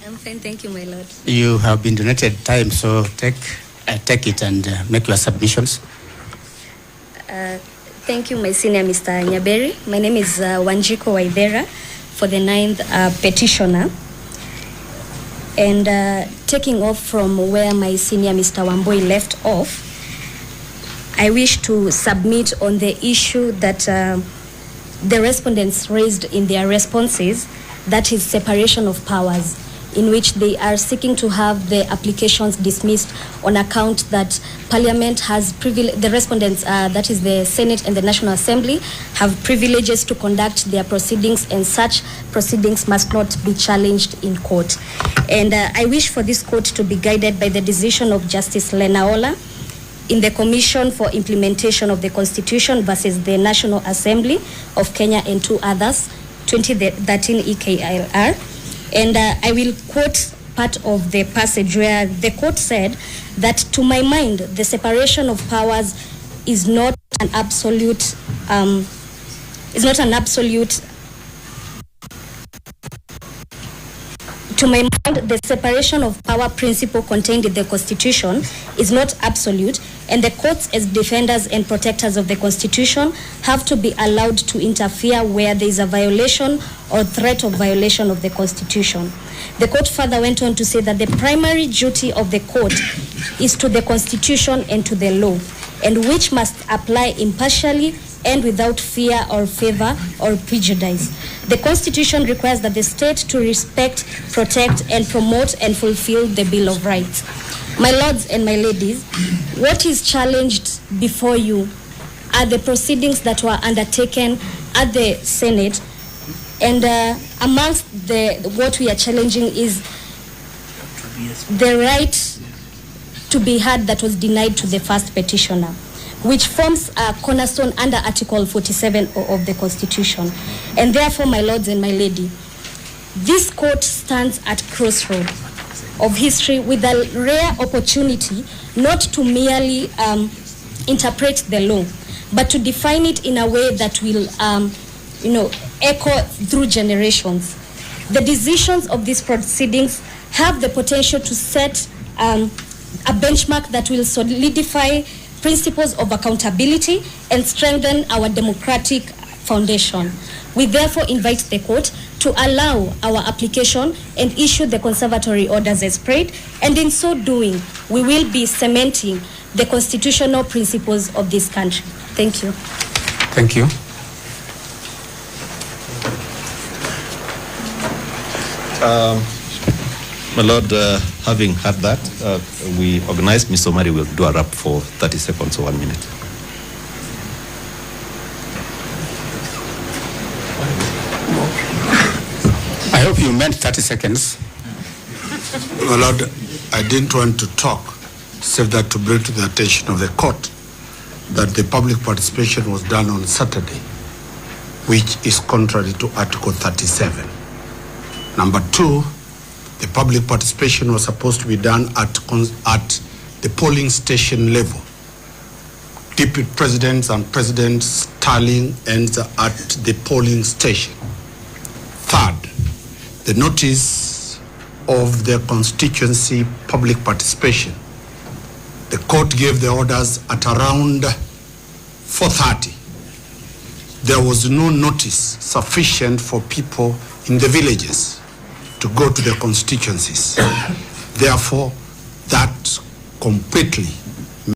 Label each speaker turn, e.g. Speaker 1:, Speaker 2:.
Speaker 1: I'm fine, thank you, my lord.
Speaker 2: You have been donated time, so take it and make your submissions.
Speaker 1: Thank you, my senior Mr. Nyaberi. My name is Wanjiko Waithera for the 9th petitioner. And taking off from where my senior Mr. Wamboi left off, I wish to submit on the issue that the respondents raised in their responses, that is separation of powers, in which they are seeking to have the applications dismissed on account that Parliament has the respondents, that is the Senate and the National Assembly, have privileges to conduct their proceedings, and such proceedings must not be challenged in court. And I wish for this court to be guided by the decision of Justice Lenaola in the Commission for Implementation of the Constitution versus the National Assembly of Kenya and two others, 2013 EKLR. And I will quote part of the passage where the court said that, to my mind, the separation of powers is not an absolute, to my mind, the separation of power principle contained in the Constitution is not absolute, and the courts, as defenders and protectors of the Constitution, have to be allowed to interfere where there is a violation or threat of violation of the Constitution. The court further went on to say that the primary duty of the court is to the Constitution and to the law, and which must apply impartially and without fear or favor or prejudice. The Constitution requires that the state to respect, protect, and promote and fulfill the Bill of Rights. My lords and my ladies, what is challenged before you are the proceedings that were undertaken at the Senate, and amongst what we are challenging is the right to be heard that was denied to the first petitioner, which forms a cornerstone under Article 47 of the Constitution. And therefore, my lords and my lady, this court stands at crossroads of history with a rare opportunity not to merely interpret the law, but to define it in a way that will echo through generations. The decisions of these proceedings have the potential to set a benchmark that will solidify principles of accountability and strengthen our democratic foundation. We therefore invite the court to allow our application and issue the conservatory orders as prayed, and in so doing, we will be cementing the constitutional principles of this country. Thank you.
Speaker 2: Thank you.
Speaker 3: My Lord, having had that, we organize Ms. Omari will do a wrap for 30 seconds or 1 minute.
Speaker 2: I hope you meant 30 seconds.
Speaker 4: My Lord, I didn't want to talk, except that to bring to the attention of the court that the public participation was done on Saturday, which is contrary to Article 37. Number two, the public participation was supposed to be done at the polling station level. Deputy presidents and presidents tallying ends at the polling station. Third, the notice of the constituency public participation. The court gave the orders at around 4:30. There was no notice sufficient for people in the villages to go to the constituencies. Therefore, that completely